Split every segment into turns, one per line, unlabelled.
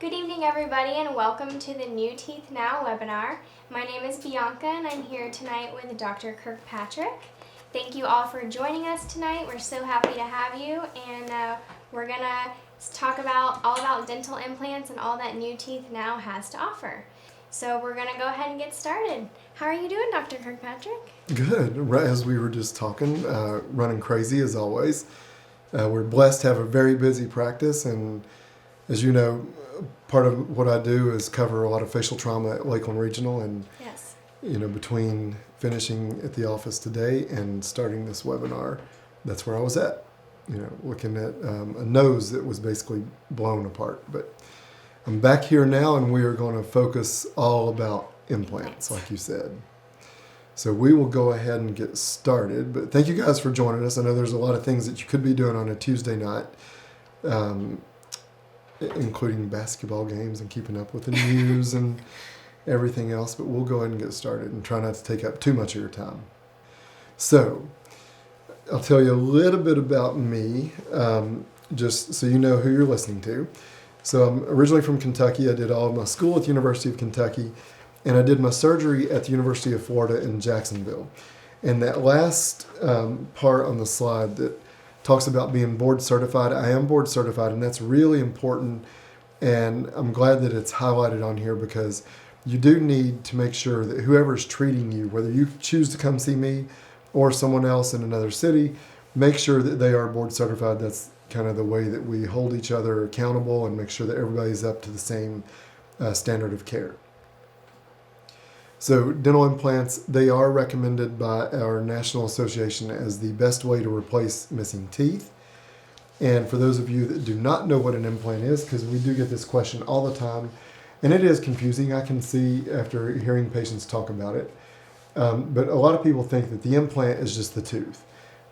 Good evening, everybody, and welcome to the New Teeth Now webinar. My name is Bianca, and I'm here tonight with Dr. Kirkpatrick. Thank you all for joining us tonight. We're so happy to have you, and we're going to talk all about dental implants and all that New Teeth Now has to offer. So we're going to go ahead and get started. How are you doing, Dr. Kirkpatrick?
Good. Right as we were just talking, running crazy as always. We're blessed to have a very busy practice, and as you know, part of what I do is cover a lot of facial trauma at Lakeland Regional, and
Yes.
between finishing at the office today and starting this webinar, that's where I was at. Looking at a nose that was basically blown apart. But I'm back here now, and we are going to focus all about implants, like you said. So we will go ahead and get started. But thank you guys for joining us. I know there's a lot of things that you could be doing on a Tuesday night, including basketball games and keeping up with the news and everything else. But we'll go ahead and get started and try not to take up too much of your time. So I'll tell you a little bit about me, just so you know who you're listening to. So I'm originally from Kentucky. I did all of my school at the University of Kentucky, and I did my surgery at the University of Florida in Jacksonville. And that last part on the slide that talks about being board certified, I am board certified, and that's really important. And I'm glad that it's highlighted on here, because you do need to make sure that whoever's treating you, whether you choose to come see me or someone else in another city, make sure that they are board certified. That's kind of the way that we hold each other accountable and make sure that everybody's up to the same standard of care. So dental implants, they are recommended by our National Association as the best way to replace missing teeth. And for those of you that do not know what an implant is, because we do get this question all the time, and it is confusing, I can see after hearing patients talk about it. But a lot of people think that the implant is just the tooth.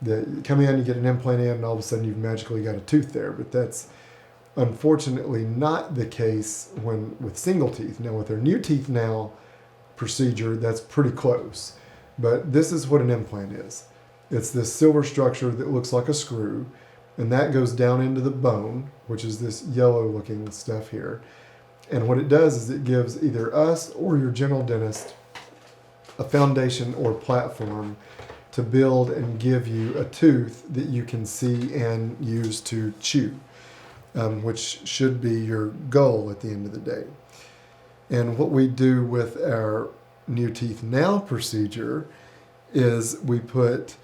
That you come in, you get an implant in, and all of a sudden you've magically got a tooth there. But that's unfortunately not the case with single teeth. Now with our New Teeth Now procedure, that's pretty close. But this is what an implant is. It's this silver structure that looks like a screw, and that goes down into the bone, which is this yellow looking stuff here. And what it does is it gives either us or your general dentist a foundation or platform to build and give you a tooth that you can see and use to chew, which should be your goal at the end of the day. And what we do with our New Teeth Now procedure is we put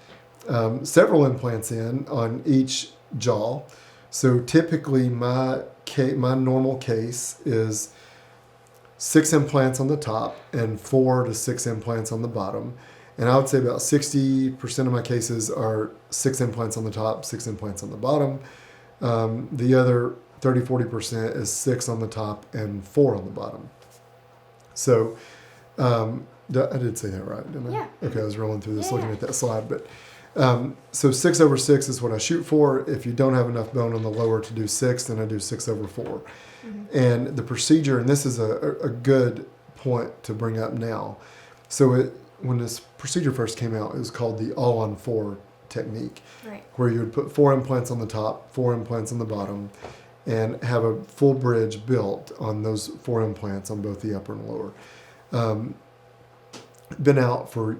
several implants in on each jaw. So typically my normal case is 6 implants on the top and 4 to 6 implants on the bottom. And I would say about 60% of my cases are 6 implants on the top, 6 implants on the bottom. The other 30-40% is 6 on the top and 4 on the bottom. So I did say that right, didn't I?
Yeah.
Okay, I was rolling through this looking at that slide. But so 6 over 6 is what I shoot for. If you don't have enough bone on the lower to do 6, then I do 6 over 4. Mm-hmm. And the procedure, and this is a good point to bring up now. So when this procedure first came out, it was called the all-on-4 technique, right, where you would put 4 implants on the top, 4 implants on the bottom, and have a full bridge built on those 4 implants on both the upper and lower. Been out for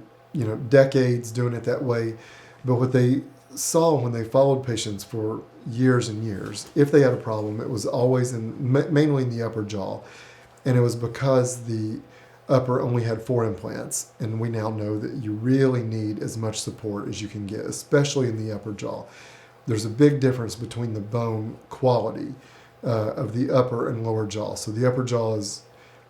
decades doing it that way, but what they saw when they followed patients for years and years, if they had a problem, it was always mainly in the upper jaw, and it was because the upper only had 4 implants, and we now know that you really need as much support as you can get, especially in the upper jaw. There's a big difference between the bone quality of the upper and lower jaw. So the upper jaw is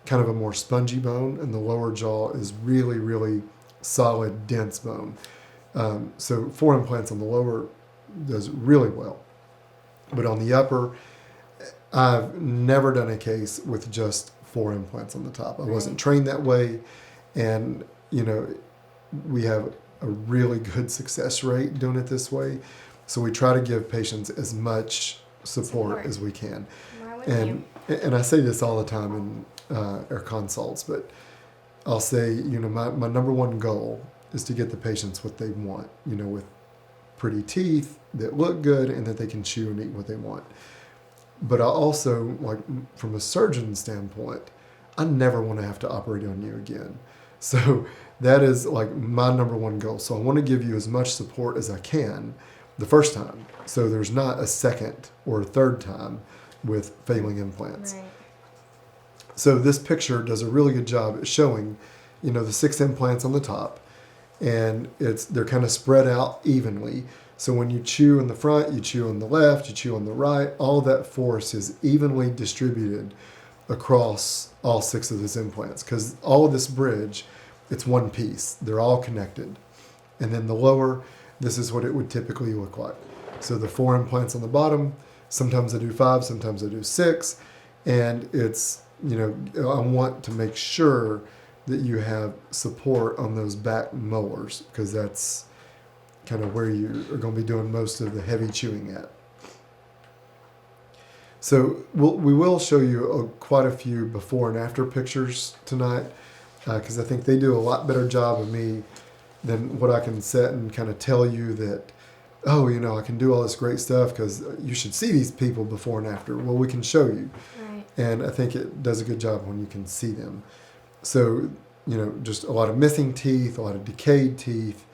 kind of a more spongy bone, and the lower jaw is really, really solid, dense bone. So 4 implants on the lower does really well. But on the upper, I've never done a case with just 4 implants on the top. I wasn't trained that way, and we have a really good success rate doing it this way. So we try to give patients as much support as we can. And I say this all the time in our consults, but I'll say, my number one goal is to get the patients what they want, with pretty teeth that look good and that they can chew and eat what they want. But I also, like, from a surgeon standpoint, I never want to have to operate on you again. So that is like my number one goal. So I want to give you as much support as I can the first time, so there's not a second or a third time with failing implants.
Right.
So this picture does a really good job at showing, the 6 implants on the top, and they're kind of spread out evenly. So when you chew in the front, you chew on the left, you chew on the right, all that force is evenly distributed across all 6 of those implants, because all of this bridge, it's one piece. They're all connected. And then the lower, this is what it would typically look like. So the 4 implants on the bottom, sometimes I do 5, sometimes I do 6, and it's, I want to make sure that you have support on those back molars, because that's kind of where you are going to be doing most of the heavy chewing at. So we will show you quite a few before and after pictures tonight, because I think they do a lot better job of me than what I can sit and kind of tell you that, I can do all this great stuff because you should see these people before and after. Well, we can show you.
Right.
And I think it does a good job when you can see them. So, just a lot of missing teeth, a lot of decayed teeth,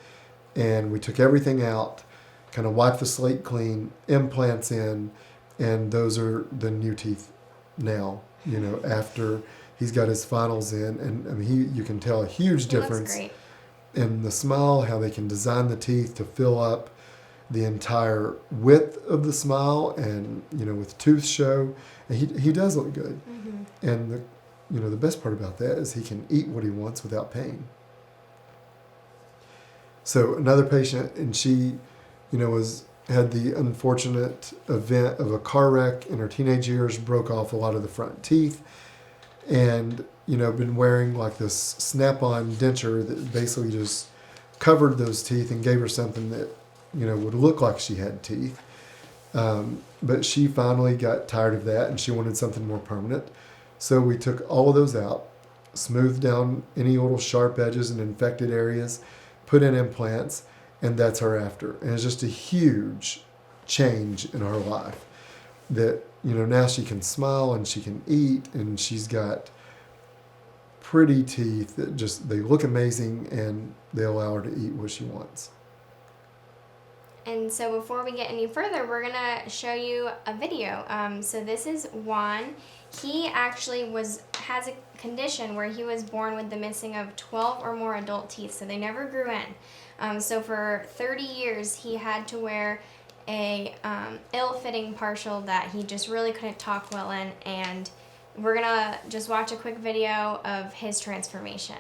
and we took everything out, kind of wiped the slate clean, implants in, and those are the new teeth now, after he's got his finals in. And I mean, you can tell a huge difference in the smile, how they can design the teeth to fill up the entire width of the smile, and, with tooth show. And he does look good. Mm-hmm. And the best part about that is he can eat what he wants without pain. So another patient, and she, had the unfortunate event of a car wreck in her teenage years, broke off a lot of the front teeth, and, been wearing like this snap-on denture that basically just covered those teeth and gave her something that, would look like she had teeth. But she finally got tired of that, and she wanted something more permanent. So we took all of those out, smoothed down any little sharp edges and infected areas, put in implants, and that's her after. And it's just a huge change in her life that, now she can smile and she can eat, and she's got pretty teeth that they look amazing, and they allow her to eat what she wants.
And so before we get any further, we're going to show you a video. So this is Juan. He actually has a condition where he was born with the missing of 12 or more adult teeth, so they never grew in. So for 30 years, he had to wear a ill-fitting partial that he just really couldn't talk well in, and we're going to just watch a quick video of his transformation.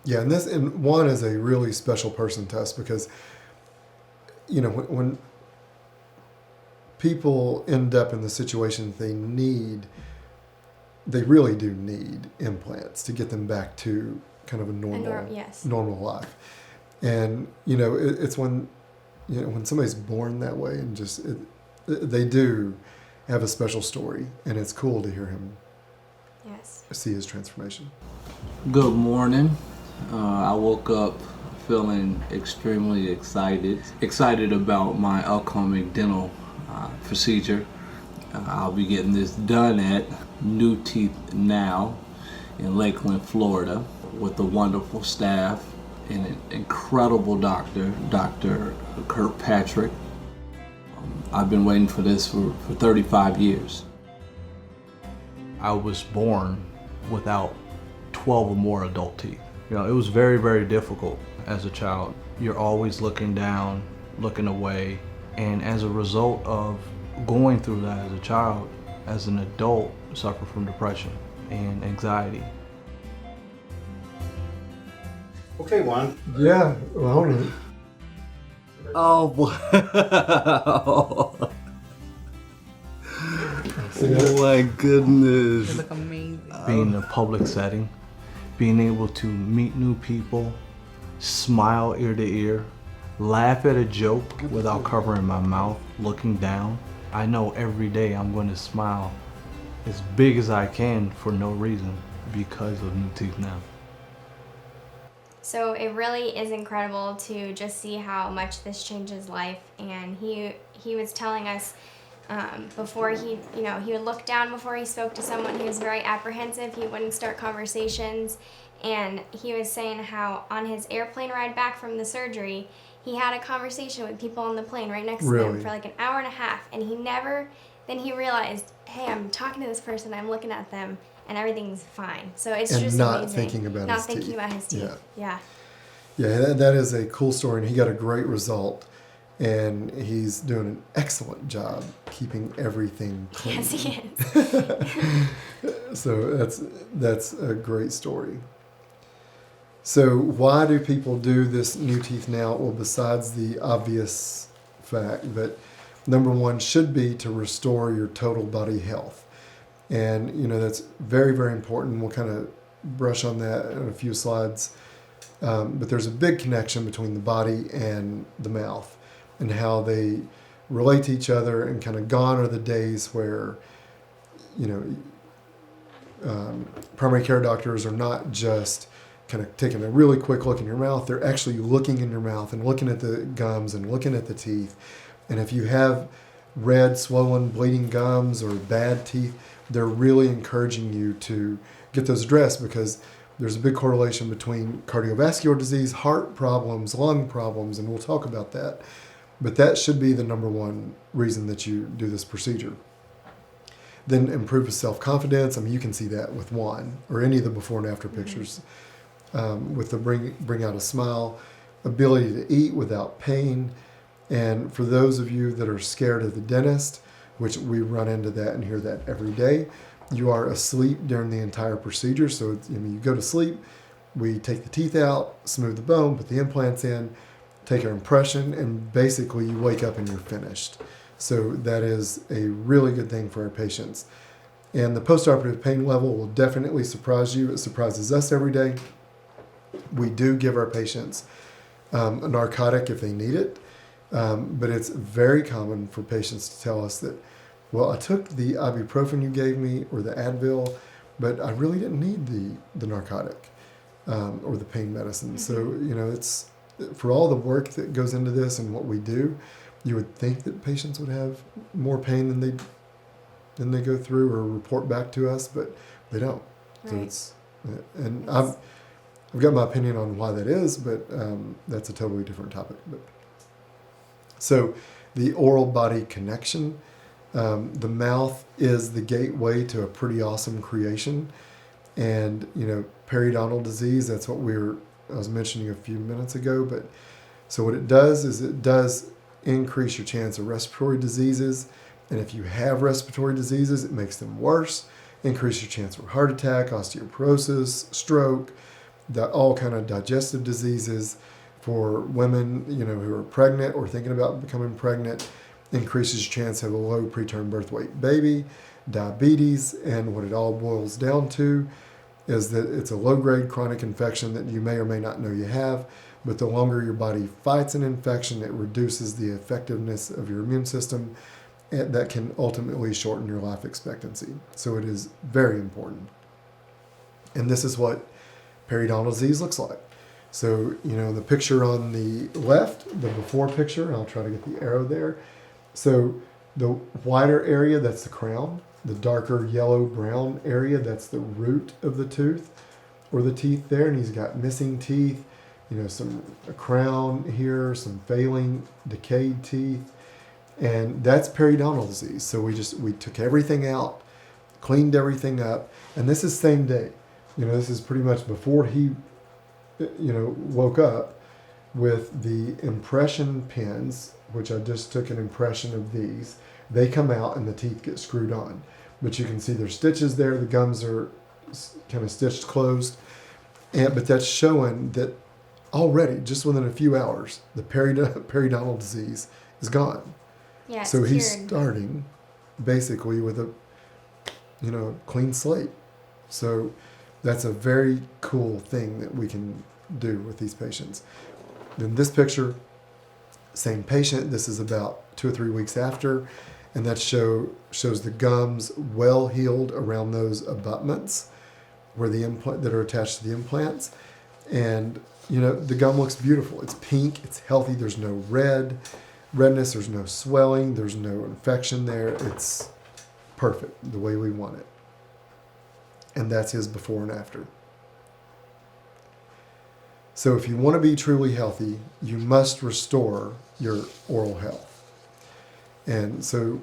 Yeah,
and Juan is a really special person to us, because when people end up in the situation they really do need implants to get them back to kind of a normal life. And, it's when somebody's born that way, and they do have a special story, and it's cool to hear him see his transformation.
Good morning. I woke up feeling extremely excited about my upcoming dental procedure. I'll be getting this done at New Teeth Now in Lakeland, Florida, with a wonderful staff and an incredible doctor, Dr. Kirkpatrick. I've been waiting for this for 35 years.
I was born without 12 or more adult teeth. It was very, very difficult as a child. You're always looking down, looking away, and as a result of going through that as a child, as an adult, suffer from depression and anxiety.
Okay, Juan.
Yeah, well,
Oh boy. Oh my goodness.
They look amazing.
Being in a public setting, being able to meet new people, smile ear to ear, laugh at a joke without covering my mouth, looking down. I know every day I'm going to smile as big as I can for no reason because of New Teeth Now.
So it really is incredible to just see how much this changes life. And he was telling us Before he would look down before he spoke to someone. He was very apprehensive. He wouldn't start conversations. And he was saying how on his airplane ride back from the surgery, he had a conversation with people on the plane right next to him for like an hour and a half. And then he realized, hey, I'm talking to this person, I'm looking at them, and everything's fine. So it's just
not
amazing.
thinking about
not
his
thinking
teeth.
about his teeth. Yeah.
That is a cool story, and he got a great result. And he's doing an excellent job keeping everything clean.
Yes, he is.
So that's a great story. So why do people do this new teeth now? Well, besides the obvious fact that number one should be to restore your total body health. And, that's very, very important. We'll kind of brush on that in a few slides. But there's a big connection between the body and the mouth and how they relate to each other, and kind of gone are the days where, primary care doctors are not just kind of taking a really quick look in your mouth. They're actually looking in your mouth and looking at the gums and looking at the teeth. And if you have red, swollen, bleeding gums or bad teeth, they're really encouraging you to get those addressed, because there's a big correlation between cardiovascular disease, heart problems, lung problems, and we'll talk about that. But that should be the number one reason that you do this procedure. Then improve self-confidence. I mean, you can see that with Juan or any of the before and after pictures. With the bring out a smile, ability to eat without pain. And for those of you that are scared of the dentist, which we run into that and hear that every day, you are asleep during the entire procedure. So you go to sleep, we take the teeth out, smooth the bone, put the implants in, take our impression, and basically you wake up and you're finished. So that is a really good thing for our patients. And the postoperative pain level will definitely surprise you. It surprises us every day. We do give our patients a narcotic if they need it, but it's very common for patients to tell us that, well, I took the ibuprofen you gave me or the Advil, but I really didn't need the narcotic or the pain medicine. Mm-hmm. So, it's for all the work that goes into this and what we do, you would think that patients would have more pain than they go through or report back to us, but they don't. Right. So I've got my opinion on why that is, but that's a totally different topic. So the oral body connection, the mouth is the gateway to a pretty awesome creation. And, periodontal disease, that's what I was mentioning a few minutes ago. But so what it does is it does increase your chance of respiratory diseases. And if you have respiratory diseases, it makes them worse. Increase your chance of heart attack, osteoporosis, stroke, all kind of digestive diseases. For women, who are pregnant or thinking about becoming pregnant, increases your chance of a low preterm birth weight baby, diabetes, and what it all boils down to is that it's a low-grade chronic infection that you may or may not know you have, but the longer your body fights an infection, it reduces the effectiveness of your immune system, and that can ultimately shorten your life expectancy. So it is very important. And this is what periodontal disease looks like. So, the picture on the left, the before picture, and I'll try to get the arrow there. So the whiter area, that's the crown. The darker yellow-brown area, that's the root of the tooth or the teeth there. And he's got missing teeth, a crown here, some failing, decayed teeth. And that's periodontal disease. So we took everything out, cleaned everything up. And this is same day. This is pretty much before he woke up with the impression pins, which I just took an impression of these. They come out and the teeth get screwed on. But you can see there's stitches there. The gums are kind of stitched closed. But that's showing that already, just within a few hours, the periodontal disease is gone.
Yeah,
so he's
cured.
starting basically with a clean slate. So that's a very cool thing that we can do with these patients. Then this picture, same patient. This is about 2 or 3 weeks after, and that shows the gums well healed around those abutments where the implant that are attached to the implants. And the gum looks beautiful. It's pink. It's healthy. There's no red. redness, there's no swelling, there's no infection there. It's perfect the way we want it. And that's his before and after. So if you want to be truly healthy, you must restore your oral health. And so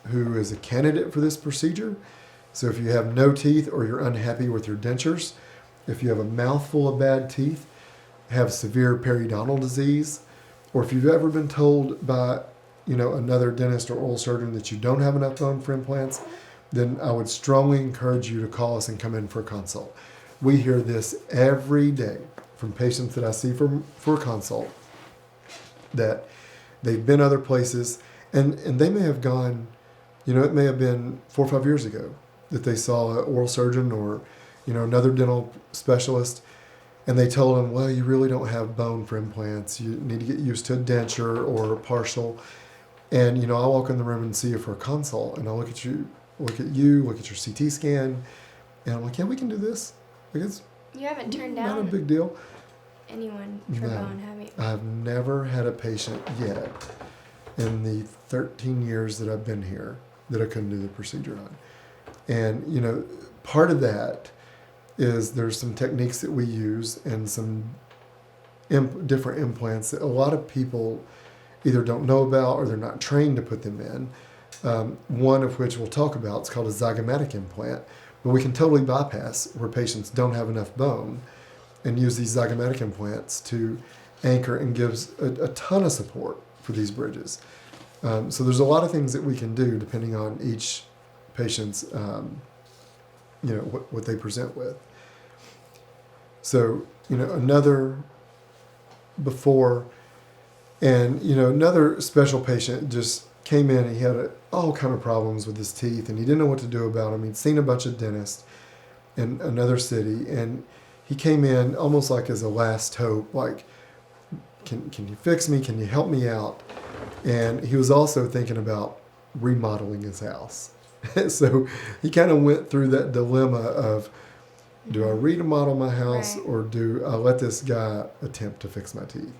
who is a candidate for this procedure? So if you have no teeth or you're unhappy with your dentures, if you have a mouthful of bad teeth, have severe periodontal disease, or if you've ever been told by another dentist or oral surgeon that you don't have enough bone for implants, then I would strongly encourage you to call us and come in for a consult. We hear this every day from patients that I see for a consult, that they've been other places and they may have gone, it may have been 4 or 5 years ago that they saw an oral surgeon or another dental specialist, and they told them, well, you really don't have bone for implants. You need to get used to a denture or a partial. And I walk in the room and see you for a consult, and I look at you, look at your CT scan, and I'm like, yeah, we can do this. It's
You haven't turned
not a
down
big deal.
anyone for
No.
bone, have you?
I've never had a patient yet in the 13 years that I've been here that I couldn't do the procedure on. And, part of that is there's some techniques that we use and some different implants that a lot of people either don't know about or they're not trained to put them in. One of which we'll talk about, it's called a zygomatic implant, but we can totally bypass where patients don't have enough bone and use these zygomatic implants to anchor and gives a ton of support for these bridges. So there's a lot of things that we can do depending on each patient's, what they present with. So, another before, and, another special patient just came in and he had all kind of problems with his teeth and he didn't know what to do about them. He'd seen a bunch of dentists in another city, and he came in almost like as a last hope, like, can you fix me? Can you help me out? And he was also thinking about remodeling his house. So he kind of went through that dilemma of, do I remodel my house
Right.
or do I let this guy attempt to fix my teeth?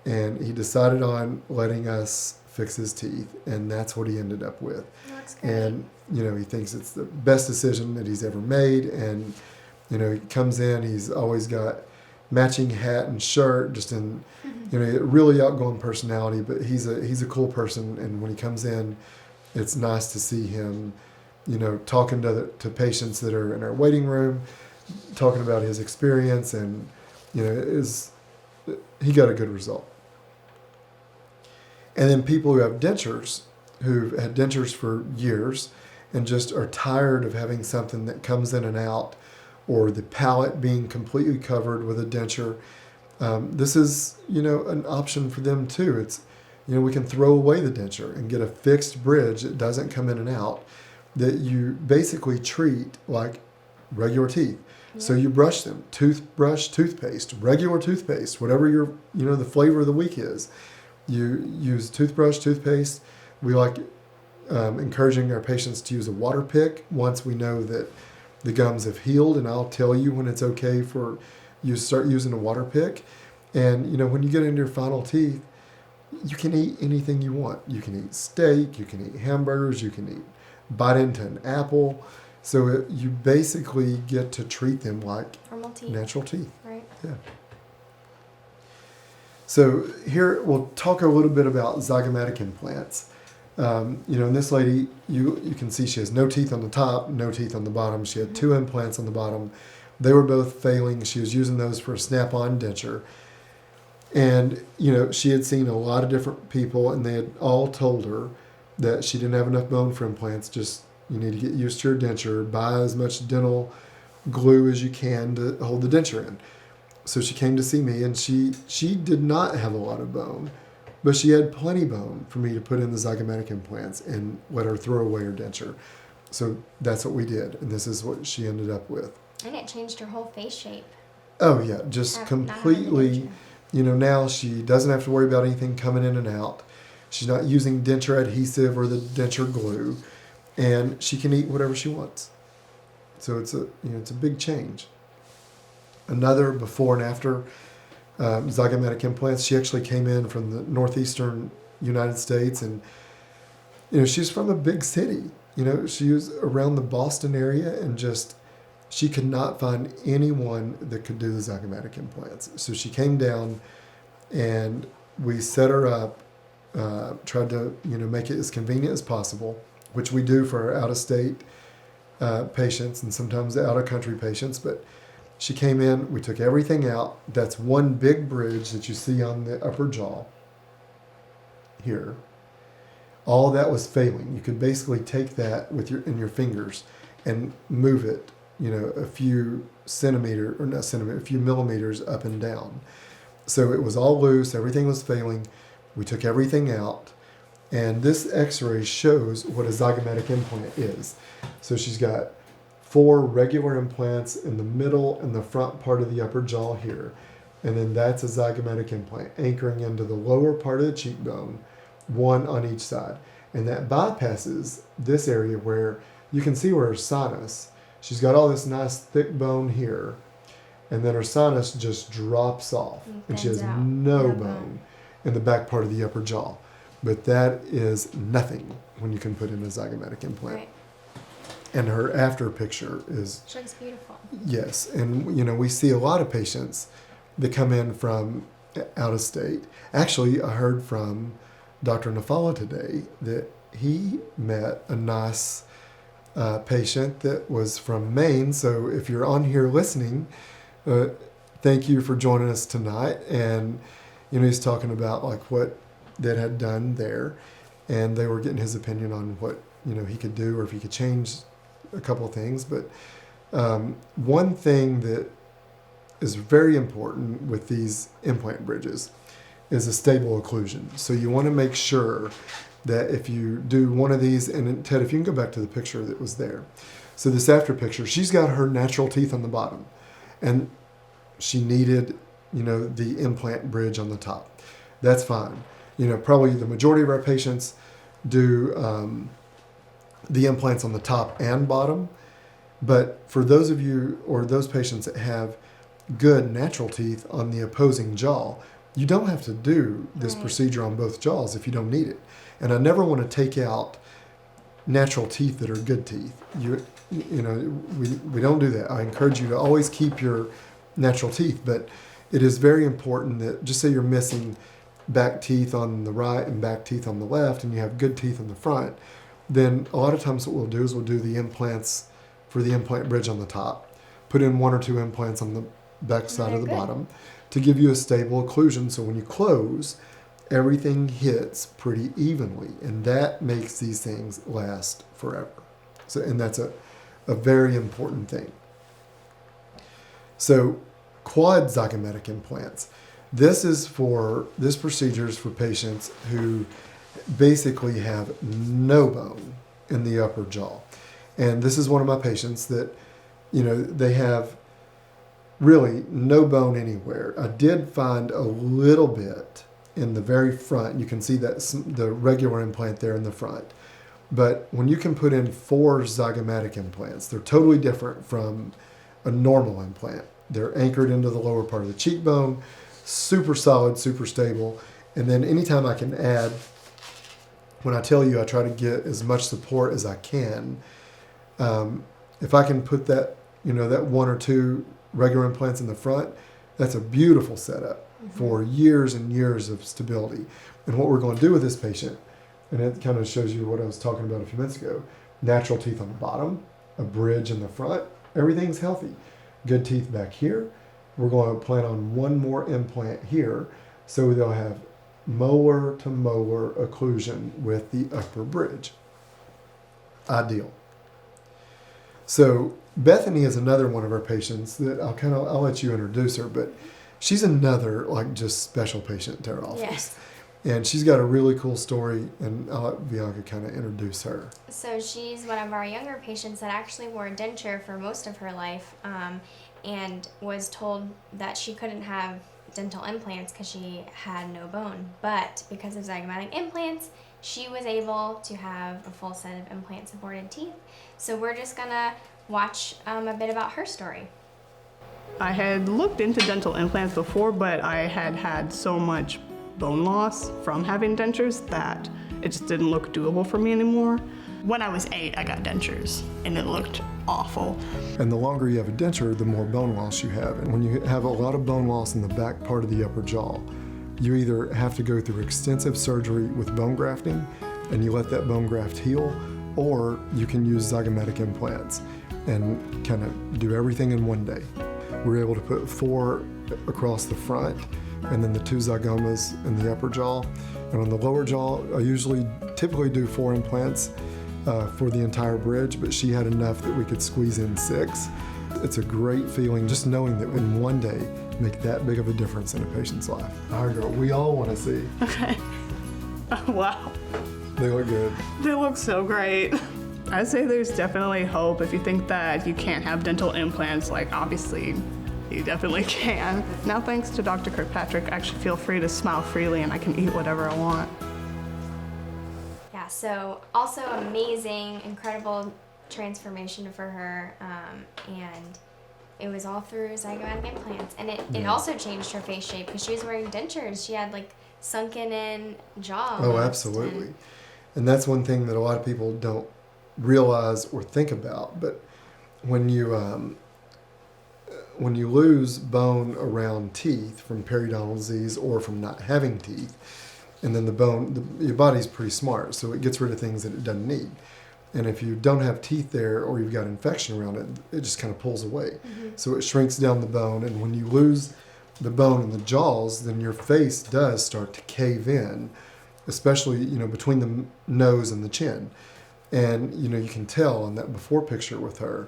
And he decided on letting us fix his teeth, and that's what he ended up with.
That's great.
And, he thinks it's the best decision that he's ever made. And, he comes in, he's always got matching hat and shirt, just in, a really outgoing personality, but he's a cool person. And when he comes in, it's nice to see him, talking to patients that are in our waiting room, talking about his experience, and, he got a good result. And then people who have dentures, who've had dentures for years and just are tired of having something that comes in and out, or the palate being completely covered with a denture, this is, an option for them too. It's, we can throw away the denture and get a fixed bridge that doesn't come in and out, that you basically treat like regular teeth. Yeah. So you brush them, toothbrush, toothpaste, regular toothpaste, whatever your, the flavor of the week is. You use toothbrush, toothpaste. We like encouraging our patients to use a water pick once we know that the gums have healed, and I'll tell you when it's okay for you to start using a water pick. And, when you get into your final teeth, you can eat anything you want. You can eat steak, you can eat hamburgers, you can bite into an apple. So you basically get to treat them like
Normal teeth.
natural teeth.
Right.
Yeah. So here we'll talk a little bit about zygomatic implants. And this lady, you can see she has no teeth on the top, no teeth on the bottom. She had 2 implants on the bottom. They were both failing. She was using those for a snap-on denture. And, she had seen a lot of different people, and they had all told her that she didn't have enough bone for implants. Just, you need to get used to your denture. Buy as much dental glue as you can to hold the denture in. So she came to see me, and she did not have a lot of bone, but she had plenty bone for me to put in the zygomatic implants and let her throw away her denture. So that's what we did, and this is what she ended up with.
And it changed her whole face shape.
Oh yeah, just
Not having the
completely.
denture.
Now she doesn't have to worry about anything coming in and out. She's not using denture adhesive or the denture glue, and she can eat whatever she wants. So it's a big change. Another before and after zygomatic implants. She actually came in from the northeastern United States, and she's from a big city. She was around the Boston area, and she could not find anyone that could do the zygomatic implants. So she came down, and we set her up, tried to make it as convenient as possible, which we do for our out-of-state patients and sometimes out-of-country patients. But she came in, we took everything out. That's one big bridge that you see on the upper jaw here. All that was failing. You could basically take that in your fingers and move it, a few a few millimeters up and down. So it was all loose, everything was failing. We took everything out, and this x-ray shows what a zygomatic implant is. So she's got 4 regular implants in the middle and the front part of the upper jaw here. And then that's a zygomatic implant anchoring into the lower part of the cheekbone, 1 on each side. And that bypasses this area where you can see where her sinus, she's got all this nice thick bone here, and then her sinus just drops off, and she has no bone in the back part of the upper jaw. But that is nothing when you can put in a zygomatic implant.
Right.
And her after picture is...
She looks beautiful.
Yes, and we see a lot of patients that come in from out of state. Actually, I heard from Dr. Nafala today that he met a nice patient that was from Maine. So if you're on here listening, thank you for joining us tonight. And he's talking about what that had done there, and they were getting his opinion on what he could do, or if he could change a couple of things. But one thing that is very important with these implant bridges is a stable occlusion. So you want to make sure that if you do one of these, and Ted, if you can go back to the picture that was there. So this after picture, she's got her natural teeth on the bottom, and she needed, the implant bridge on the top. That's fine. Probably the majority of our patients do the implants on the top and bottom. But for those of you or those patients that have good natural teeth on the opposing jaw, you don't have to do this procedure on both jaws if you don't need it. And I never want to take out natural teeth that are good teeth. We don't do that. I encourage you to always keep your natural teeth, but it is very important that, just say you're missing back teeth on the right and back teeth on the left, and you have good teeth on the front, then a lot of times what we'll do is we'll do the implants for the implant bridge on the top, put in 1 or 2 implants on the back side of the bottom to give you a stable occlusion, so when you close, everything hits pretty evenly, and that makes these things last forever. So, and that's a very important thing. So quad zygomatic implants. This procedure is for patients who basically have no bone in the upper jaw. And this is one of my patients that, they have really no bone anywhere. I did find a little bit in the very front. You can see that the regular implant there in the front. But when you can put in 4 zygomatic implants, they're totally different from a normal implant. They're anchored into the lower part of the cheekbone, super solid, super stable. And then anytime I can add, when I tell you I try to get as much support as I can, if I can put that, that 1 or 2 regular implants in the front, that's a beautiful setup for years and years of stability. And what we're going to do with this patient, and it kind of shows you what I was talking about a few minutes ago, natural teeth on the bottom, a bridge in the front, everything's healthy. Good teeth back here. We're going to plan on 1 more implant here, so they'll have molar to molar occlusion with the upper bridge. Ideal. So Bethany is another one of our patients that I'll let you introduce her, but she's another just special patient to our office.
Yes.
And she's got a really cool story, and I'll let Bianca kind of introduce her.
So she's one of our younger patients that actually wore a denture for most of her life, and was told that she couldn't have dental implants because she had no bone. But because of zygomatic implants, she was able to have a full set of implant-supported teeth. So we're just going to watch a bit about her story.
I had looked into dental implants before, but I had had so much bone loss from having dentures that it just didn't look doable for me anymore. When I was 8, I got dentures, and it looked awful.
And the longer you have a denture, the more bone loss you have. And when you have a lot of bone loss in the back part of the upper jaw, you either have to go through extensive surgery with bone grafting, and you let that bone graft heal, or you can use zygomatic implants and kind of do everything in one day. We're able to put 4 across the front, and then the 2 zygomas in the upper jaw. And on the lower jaw, I typically do 4 implants for the entire bridge, but she had enough that we could squeeze in 6. It's a great feeling just knowing that in one day, make that big of a difference in a patient's life. Our girl, we all want to see.
Okay. Oh, wow.
They look good.
They look so great. I'd say there's definitely hope. If you think that you can't have dental implants, like obviously you definitely can. Now thanks to Dr. Kirkpatrick, I actually feel free to smile freely and I can eat whatever I want.
Yeah, so also amazing, incredible transformation for her, and it was all through zygomatic implants. And it also changed her face shape because she was wearing dentures. She had like sunken in jaw.
Oh, absolutely. And that's one thing that a lot of people don't realize or think about. But when you lose bone around teeth from periodontal disease or from not having teeth, and then your body's pretty smart, so it gets rid of things that it doesn't need. And if you don't have teeth there or you've got infection around it, it just kind of pulls away. Mm-hmm. So it shrinks down the bone, and when you lose the bone in the jaws, then your face does start to cave in, especially, between the nose and the chin. And, you can tell in that before picture with her,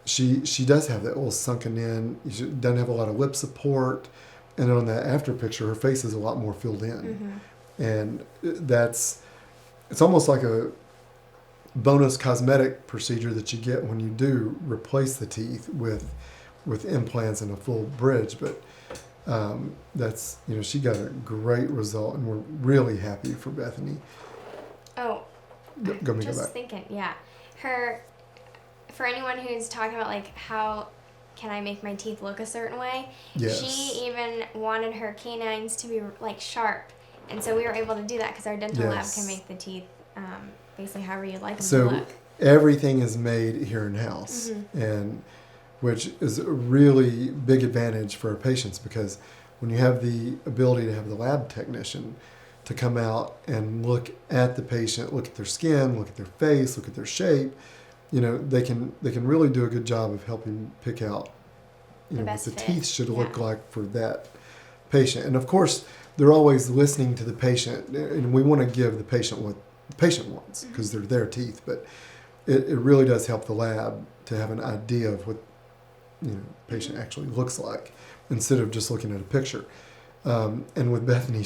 she does have that little sunken in, she doesn't have a lot of lip support. And then on that after picture, her face is a lot more filled in. Mm-hmm. And it's almost like a bonus cosmetic procedure that you get when you do replace the teeth with implants and a full bridge. But that's, she got a great result, and we're really happy for Bethany.
Oh,
go
just thinking, yeah. For anyone who's talking about like how can I make my teeth look a certain way,
yes.
She even wanted her canines to be like sharp, and so we were able to do that because our dental lab can make the teeth basically however you'd like them to look.
So everything is made here in house, mm-hmm. and which is a really big advantage for our patients, because when you have the ability to have the lab technician to come out and look at the patient, look at their skin, look at their face, look at their shape, they can really do a good job of helping pick out what the teeth should look like for that patient. And of course, they're always listening to the patient, and we want to give the patient what the patient wants because they're their teeth. But it really does help the lab to have an idea of what the patient actually looks like instead of just looking at a picture. And with Bethany,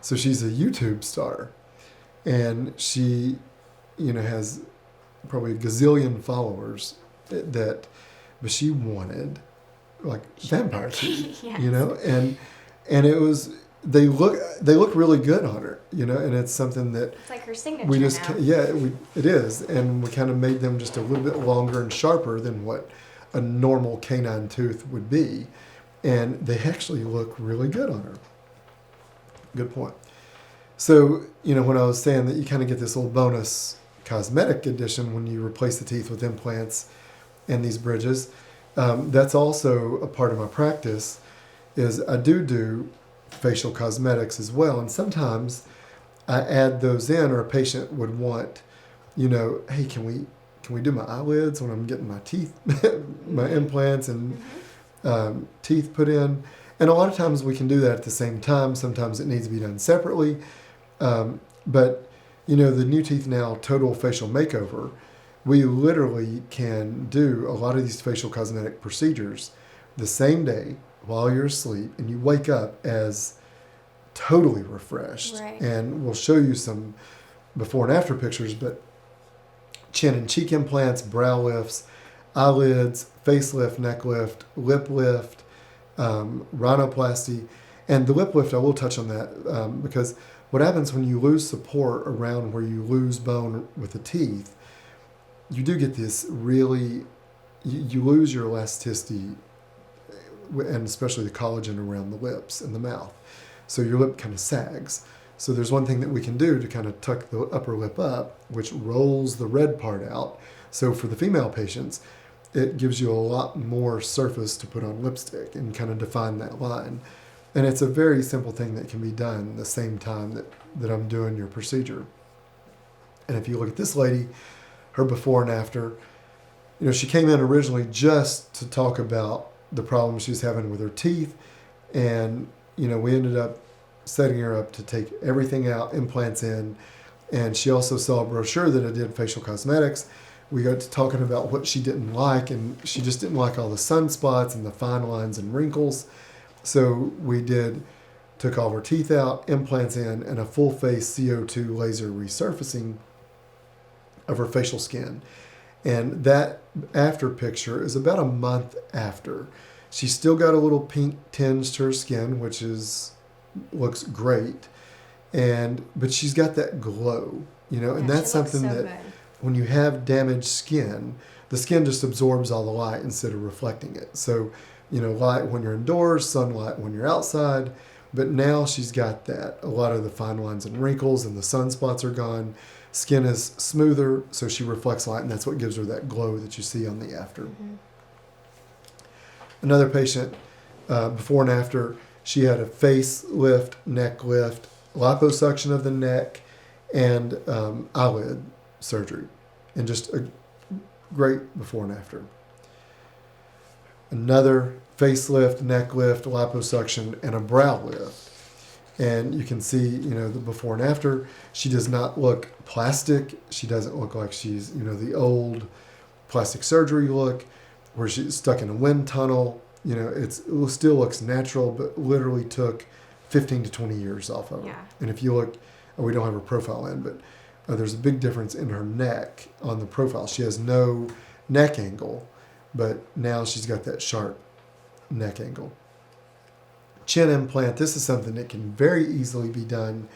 so she's a YouTube star, and she has probably a gazillion followers but she wanted like vampire teeth, yes. And it was, they look really good on her, and it's something that
it's like her signature
we just
now.
It is, and we kind of made them just a little bit longer and sharper than what a normal canine tooth would be, and they actually look really good on her. Good point. So when I was saying that you kind of get this little bonus cosmetic addition when you replace the teeth with implants and these bridges, that's also a part of my practice. Is I do facial cosmetics as well, and sometimes I add those in, or a patient would want, hey, can we do my eyelids when I'm getting my teeth, my implants and teeth put in? And a lot of times we can do that at the same time. Sometimes it needs to be done separately, but the New Teeth Now Total Facial Makeover, we literally can do a lot of these facial cosmetic procedures the same day while you're asleep, and you wake up as totally refreshed.
Right.
And we'll show you some before and after pictures, but chin and cheek implants, brow lifts, eyelids, facelift, neck lift, lip lift, rhinoplasty. And the lip lift, I will touch on that because what happens when you lose support around where you lose bone with the teeth, you do get this really, you lose your elasticity, and especially the collagen around the lips and the mouth. so your lip kind of sags. So there's one thing that we can do to kind of tuck the upper lip up, which rolls the red part out. So for the female patients, it gives you a lot more surface to put on lipstick and kind of define that line. And it's a very simple thing that can be done the same time that I'm doing your procedure. And if you look at this lady, her before and after, she came in originally just to talk about the problem she's having with her teeth. And, we ended up setting her up to take everything out, implants in. And she also saw a brochure that I did facial cosmetics. We got to talking about what she didn't like, and she just didn't like all the sunspots and the fine lines and wrinkles. So we took all of her teeth out, implants in, and a full face CO2 laser resurfacing of her facial skin. And that after picture is about a month after. She's still got a little pink tinge to her skin, which looks great. But she's got that glow, and that's something that
good.
When you have damaged skin, the skin just absorbs all the light instead of reflecting it. So, light when you're indoors, sunlight when you're outside. But now she's got that. A lot of the fine lines and wrinkles and the sunspots are gone. Skin is smoother, so she reflects light, and that's what gives her that glow that you see on the after.
Mm-hmm.
Another patient, before and after, she had a face lift, neck lift, liposuction of the neck, and eyelid surgery, and just a great before and after. Another facelift, neck lift, liposuction, and a brow lift. And you can see, the before and after. She does not look plastic. She doesn't look like she's, the old plastic surgery look where she's stuck in a wind tunnel. It still looks natural, but literally took 15 to 20 years off of her.
Yeah.
And if you look, we don't have her profile in, but there's a big difference in her neck on the profile. She has no neck angle, but now she's got that sharp neck angle. Chin implant, this is something that can very easily be done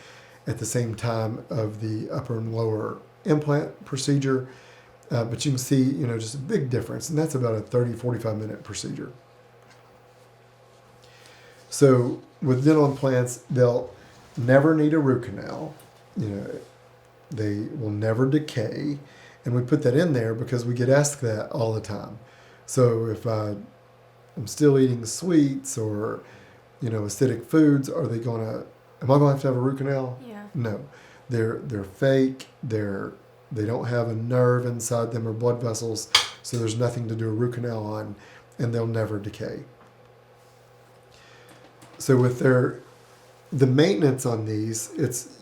at the same time of the upper and lower implant procedure. But you can see, just a big difference. And that's about a 30, 45 minute procedure. So with dental implants, they'll never need a root canal. They will never decay. And we put that in there because we get asked that all the time. So if I'm still eating sweets or, acidic foods, am I going to have a root canal?
Yeah.
No. They're fake. They don't have a nerve inside them or blood vessels, so there's nothing to do a root canal on, and they'll never decay. So with the maintenance on these,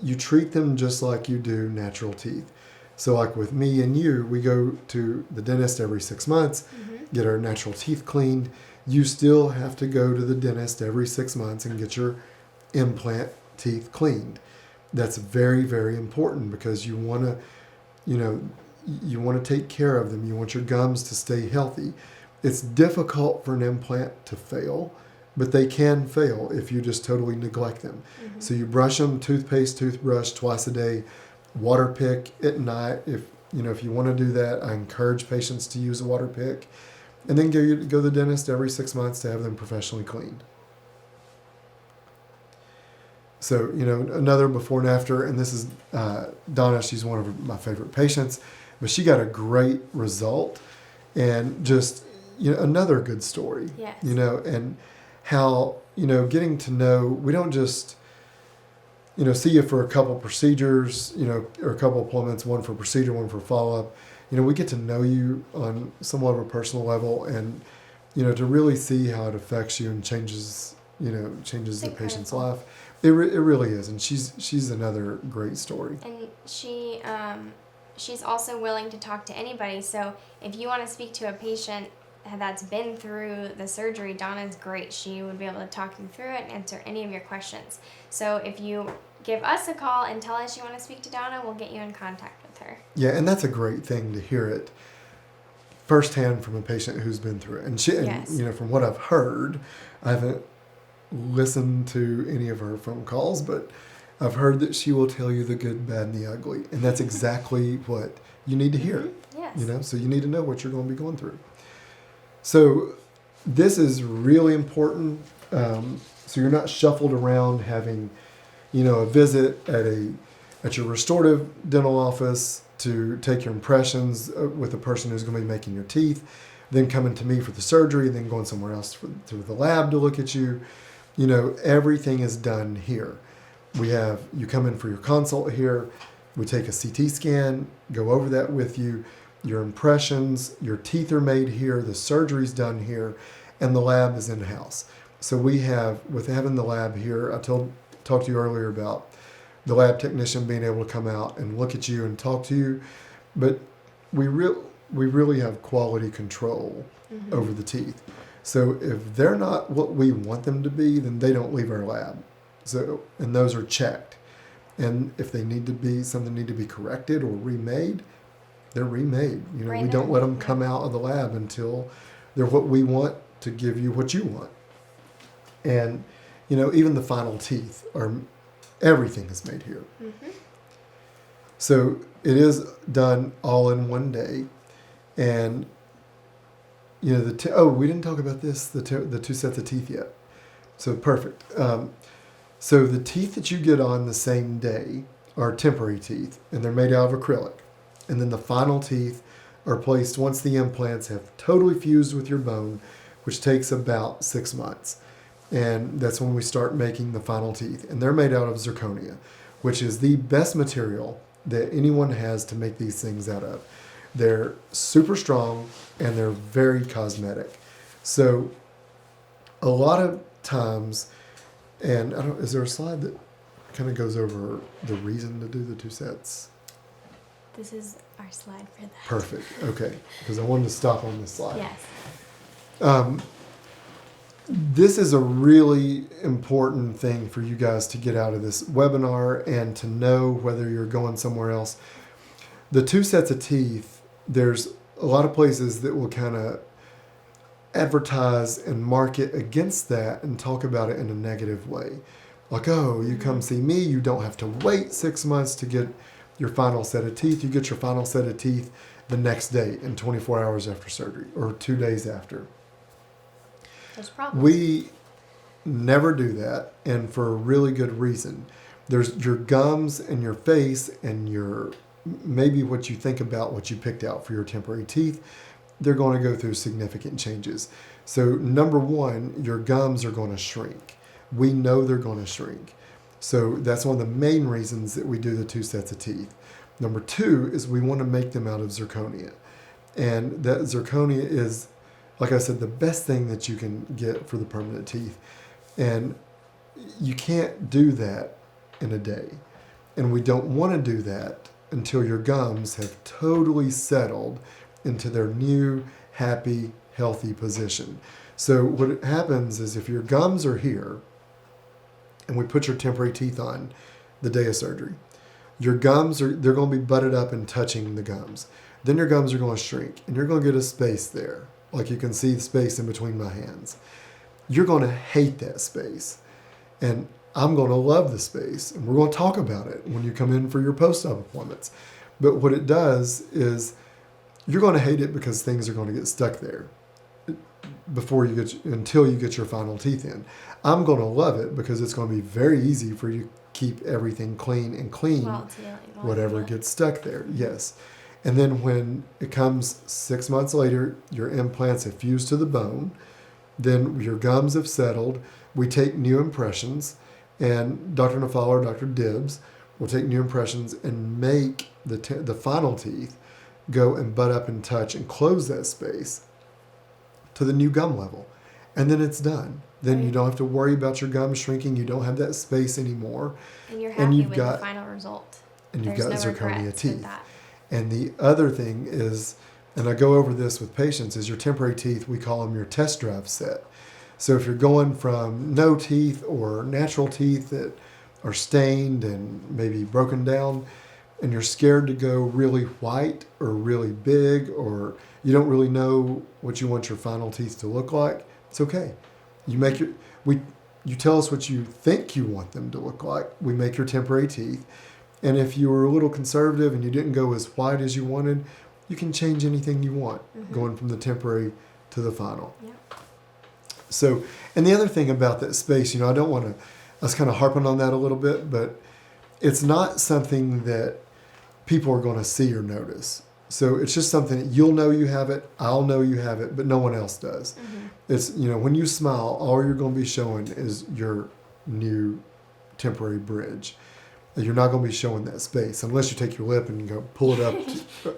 you treat them just like you do natural teeth. So like with me and you, we go to the dentist every 6 months, get our natural teeth cleaned. You still have to go to the dentist every 6 months and get your implant teeth cleaned. That's very, very important because you want to, you want to take care of them. You want your gums to stay healthy. It's difficult for an implant to fail, but they can fail if you just totally neglect them. Mm-hmm. So you brush them, toothpaste, toothbrush twice a day, water pick at night. If you want to do that, I encourage patients to use a water pick, and then go to the dentist every 6 months to have them professionally cleaned. So, another before and after, and this is Donna. She's one of my favorite patients, but she got a great result, and just, another good story.
Yes.
And how, getting to know, we don't just, see you for a couple procedures, or a couple appointments, one for procedure, one for follow-up. We get to know you on somewhat of a personal level, and, to really see how it affects you and changes the patient's life. It really is, and she's another great story.
And she's also willing to talk to anybody. So if you want to speak to a patient that's been through the surgery, Donna's great. She would be able to talk you through it and answer any of your questions. So if you give us a call and tell us you want to speak to Donna, we'll get you in contact with her.
Yeah, and that's a great thing to hear it firsthand from a patient who's been through it. And
Yes.
and, from what I've heard, I haven't listened to any of her phone calls, but I've heard that she will tell you the good, bad, and the ugly. And that's exactly what you need to hear.
Mm-hmm. Yes.
So you need to know what you're going to be going through. So this is really important. So you're not shuffled around having, a visit at your restorative dental office to take your impressions with the person who's going to be making your teeth, then coming to me for the surgery, then going somewhere else to the lab to look at you. Everything is done here. You come in for your consult here. We take a CT scan, go over that with you. Your impressions, your teeth are made here, the surgery's done here, and the lab is in-house. So with having the lab here, I talked to you earlier about the lab technician being able to come out and look at you and talk to you, but we really have quality control over the teeth. So if they're not what we want them to be, then they don't leave our lab. So, and those are checked. And if they something need to be corrected or remade, they're remade. We don't let them come out of the lab until they're what we want to give you what you want. And, even the final teeth everything is made here. So it is done all in one day. And, we didn't talk about this, the two sets of teeth yet. So perfect. So the teeth that you get on the same day are temporary teeth, and they're made out of acrylic. And then the final teeth are placed once the implants have totally fused with your bone, which takes about 6 months. And that's when we start making the final teeth. And they're made out of zirconia, which is the best material that anyone has to make these things out of. They're super strong and they're very cosmetic. So a lot of times, and is there a slide that kind of goes over the reason to do the two sets?
This is our slide for that.
Perfect. Okay. Because I wanted to stop on this slide.
Yes.
This is a really important thing for you guys to get out of this webinar and to know whether you're going somewhere else. The two sets of teeth, there's a lot of places that will kind of advertise and market against that and talk about it in a negative way. Like, oh, you come see me, you don't have to wait 6 months to get your final set of teeth. You get your final set of teeth the next day in 24 hours after surgery or 2 days after.
There's problems.
We never do that, and for a really good reason. There's your gums and your face and your maybe what you think about what you picked out for your temporary teeth, they're going to go through significant changes. So number one, your gums are going to shrink. We know they're going to shrink. So that's one of the main reasons that we do the two sets of teeth. Number two is we want to make them out of zirconia. And that zirconia is, like I said, the best thing that you can get for the permanent teeth. And you can't do that in a day. And we don't want to do that until your gums have totally settled into their new, happy, healthy position. So what happens is if your gums are here, and we put your temporary teeth on the day of surgery, your gums they're going to be butted up and touching the gums. Then your gums are going to shrink, and you're going to get a space there. Like you can see the space in between my hands. You're going to hate that space. And I'm going to love the space. And we're going to talk about it when you come in for your post-op appointments. But what it does is you're going to hate it because things are going to get stuck there until you get your final teeth in. I'm going to love it because it's going to be very easy for you to keep everything clean and clean, whatever gets stuck there. Yes. And then when it comes 6 months later, your implants have fused to the bone, then your gums have settled, we take new impressions, and Dr. Nafal or Dr. Dibbs will take new impressions and make the final teeth go and butt up and touch and close that space to the new gum level. And then it's done. Then you don't have to worry about your gums shrinking. You don't have that space anymore.
And you're happy with the final result.
And you've got zirconia teeth.
That.
And the other thing is, and I go over this with patients, is your temporary teeth, we call them your test drive set. So if you're going from no teeth or natural teeth that are stained and maybe broken down, and you're scared to go really white or really big, or you don't really know what you want your final teeth to look like, it's okay. You tell us what you think you want them to look like. We make your temporary teeth. And if you were a little conservative and you didn't go as white as you wanted, you can change anything you want, going from the temporary to the final.
Yeah.
So, and the other thing about that space, I don't want to, I was kind of harping on that a little bit, but it's not something that people are going to see or notice. So it's just something that you'll know you have it, I'll know you have it, but no one else does. It's, when you smile, all you're going to be showing is your new temporary bridge. You're not going to be showing that space unless you take your lip and go pull it up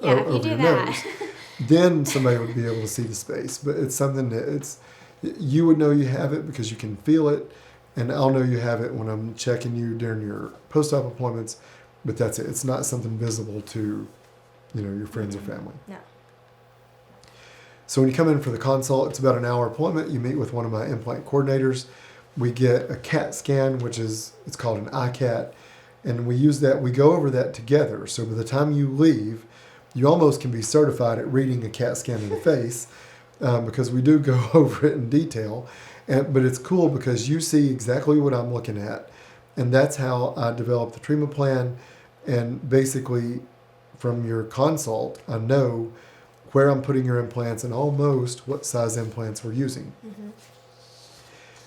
over your nose. Then somebody would be able to see the space. But it's something that you would know you have it because you can feel it, and I'll know you have it when I'm checking you during your post-op appointments. But that's it. It's not something visible to, your friends or family.
No.
So when you come in for the consult, it's about an hour appointment. You meet with one of my implant coordinators. We get a CAT scan, it's called an iCat, and we use that. We go over that together. So by the time you leave, you almost can be certified at reading a CAT scan in the face, because we do go over it in detail. But it's cool because you see exactly what I'm looking at, and that's how I develop the treatment plan. And basically, from your consult, I know where I'm putting your implants and almost what size implants we're using.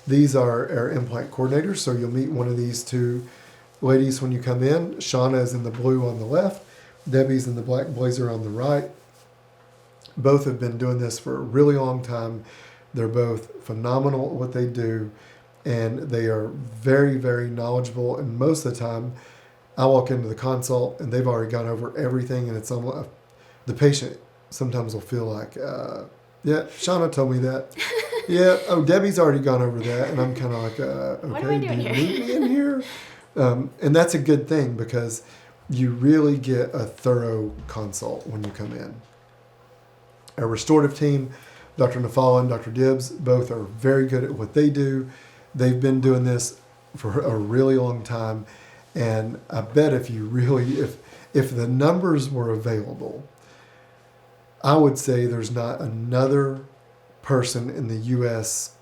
These are our implant coordinators, so you'll meet one of these two ladies when you come in. Shauna is in the blue on the left, Debbie's in the black blazer on the right. Both have been doing this for a really long time. They're both phenomenal at what they do, and they are very, very knowledgeable. And most of the time, I walk into the consult and they've already gone over everything, and it's almost, the patient sometimes will feel like, yeah, Shauna told me that. Yeah, Debbie's already gone over that, and I'm kind of like, okay,
what am I doing
do you
here?
need me in here? And that's a good thing because you really get a thorough consult when you come in. Our restorative team, Dr. Nafala and Dr. Dibbs, both are very good at what they do. They've been doing this for a really long time, and I bet if the numbers were available, I would say there's not another person in the U.S.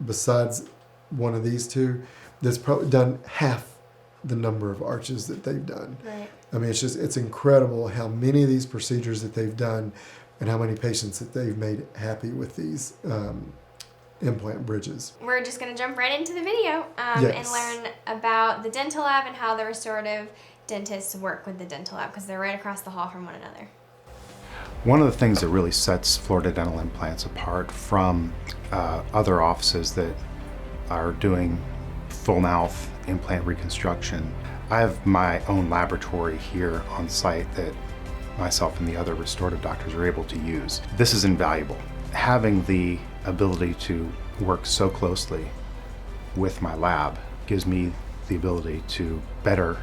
besides one of these two that's probably done half the number of arches that they've done.
Right.
I mean, it's incredible how many of these procedures that they've done and how many patients that they've made happy with these implant bridges.
We're just going to jump right into the video
Yes.
and learn about the dental lab and how the restorative dentists work with the dental lab, because they're right across the hall from one another.
One of the things that really sets Florida Dental Implants apart from other offices that are doing full mouth implant reconstruction, I have my own laboratory here on site that myself and the other restorative doctors are able to use. This is invaluable. Having the ability to work so closely with my lab gives me the ability to better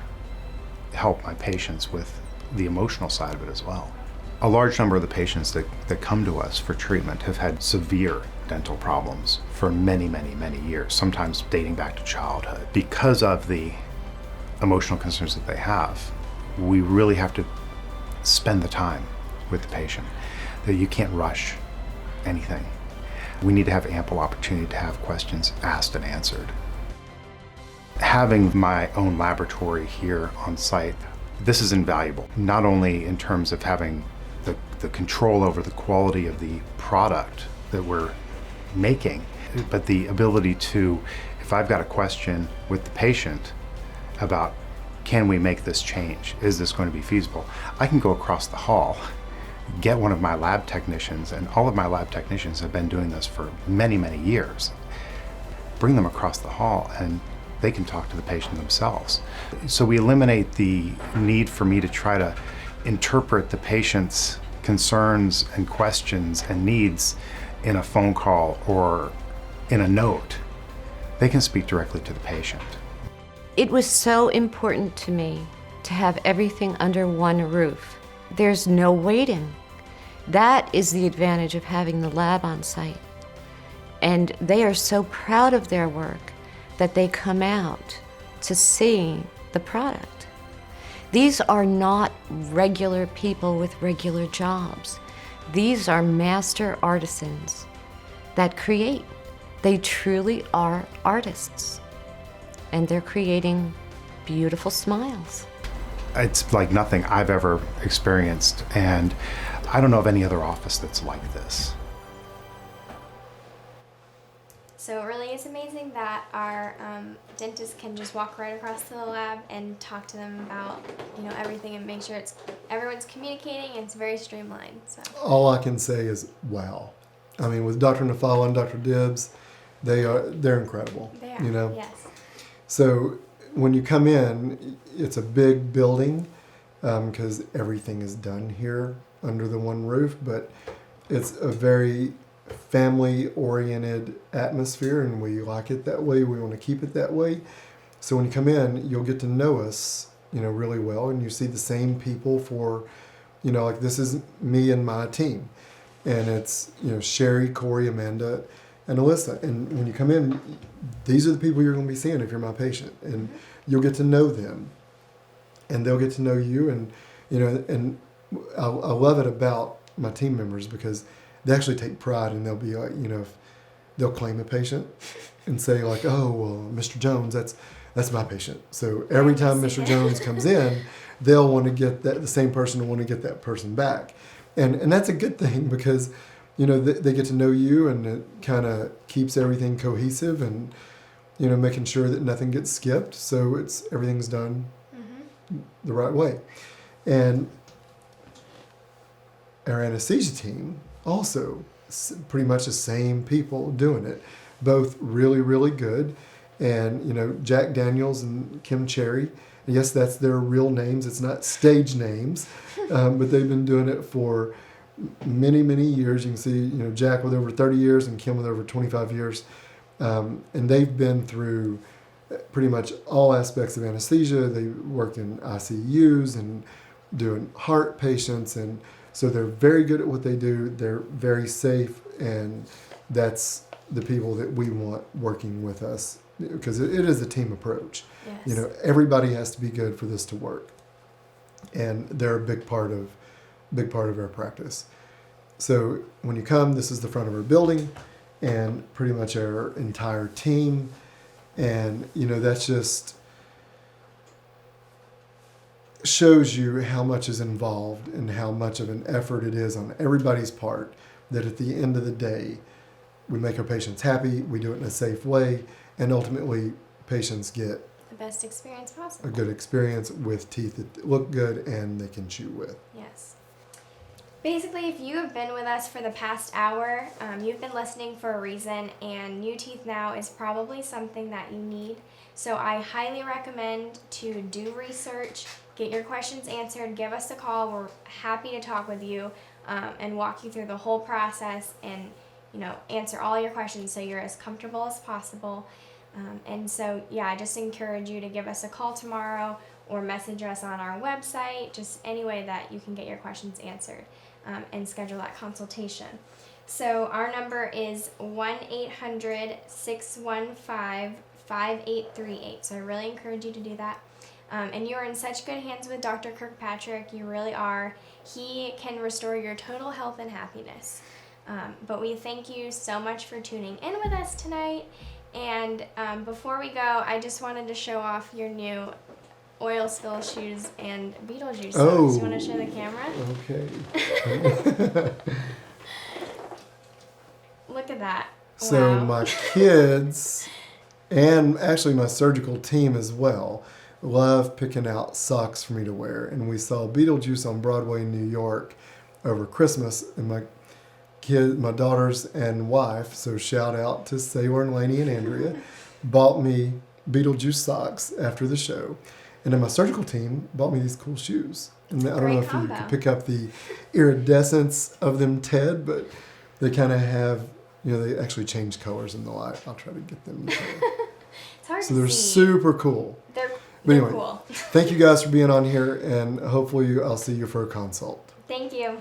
help my patients with the emotional side of it as well. A large number of the patients that come to us for treatment have had severe dental problems for many, many, many years, sometimes dating back to childhood. Because of the emotional concerns that they have, we really have to spend the time with the patient. That you can't rush anything. We need to have ample opportunity to have questions asked and answered. Having my own laboratory here on site, this is invaluable, not only in terms of having the control over the quality of the product that we're making, but the ability to, if I've got a question with the patient about, can we make this change? Is this going to be feasible? I can go across the hall, get one of my lab technicians, and all of my lab technicians have been doing this for many, many years. Bring them across the hall and they can talk to the patient themselves. So we eliminate the need for me to try to interpret the patient's concerns and questions and needs in a phone call or in a note. They can speak directly to the patient.
It was so important to me to have everything under one roof. There's no waiting. That is the advantage of having the lab on site. And they are so proud of their work that they come out to see the product. These are not regular people with regular jobs. These are master artisans that create. They truly are artists. And they're creating beautiful smiles.
It's like nothing I've ever experienced, and I don't know of any other office that's like this.
So it really is amazing that our dentist can just walk right across to the lab and talk to them about, everything and make sure everyone's communicating and it's very streamlined. So
All I can say is wow. I mean, with Dr. Nafala and Dr. Dibbs, they're incredible.
they are. Yes.
So when you come in, it's a big building because everything is done here under the one roof, but it's a very family-oriented atmosphere, and we like it that way. We want to keep it that way. So when you come in, you'll get to know us, really well, and you see the same people for, like this is me and my team, and it's Sherry, Corey, Amanda, and Alyssa. And when you come in, these are the people you're going to be seeing if you're my patient, and you'll get to know them, and they'll get to know you, and and I love it about my team members because they actually take pride, and they'll be like, if they'll claim a patient and say like, oh, well, Mr. Jones, that's my patient. So every time Mr. Jones comes in, they'll want to get the same person will want to get that person back. And that's a good thing because, they get to know you, and it kind of keeps everything cohesive and, making sure that nothing gets skipped. So everything's done the right way. And our anesthesia team, also pretty much the same people doing it, both really, really good. And, Jack Daniels and Kim Cherry, yes, that's their real names. It's not stage names, but they've been doing it for many, many years. You can see, Jack with over 30 years and Kim with over 25 years. And they've been through pretty much all aspects of anesthesia. They work in ICUs and doing heart patients, and so they're very good at what they do. They're very safe, and that's the people that we want working with us because it is a team approach.
Yes.
Everybody has to be good for this to work, and they're a big part of our practice. So when you come, this is the front of our building, and pretty much our entire team, and that's just shows you how much is involved and how much of an effort it is on everybody's part, that at the end of the day, we make our patients happy, we do it in a safe way, and ultimately patients get
The best experience possible.
a good experience with teeth that look good and they can chew with.
Yes. Basically, if you have been with us for the past hour, you've been listening for a reason, and New Teeth Now is probably something that you need. So I highly recommend to do research, get your questions answered, give us a call. We're happy to talk with you and walk you through the whole process and, answer all your questions so you're as comfortable as possible. And so, I just encourage you to give us a call tomorrow or message us on our website, just any way that you can get your questions answered and schedule that consultation. So our number is 1-800-615-5838. So I really encourage you to do that. And you're in such good hands with Dr. Kirkpatrick. You really are. He can restore your total health and happiness. But we thank you so much for tuning in with us tonight. And before we go, I just wanted to show off your new oil spill shoes and Beetlejuice songs.
Oh.
You want to show the camera?
Okay.
Look at that.
So
Wow.
my kids, and actually my surgical team as well, love picking out socks for me to wear. And we saw Beetlejuice on Broadway in New York over Christmas, and my daughters and wife, so shout out to Saylor and Lainey and Andrea, bought me Beetlejuice socks after the show. And then my surgical team bought me these cool shoes. And I don't know if you could pick up the iridescence of them, Ted, but they kind of have, they actually change colors in the light. I'll try to get them.
It's hard
So
to
they're
see.
super cool.
They're
But anyway,
cool.
thank you guys for being on here, and hopefully I'll see you for a consult.
Thank you.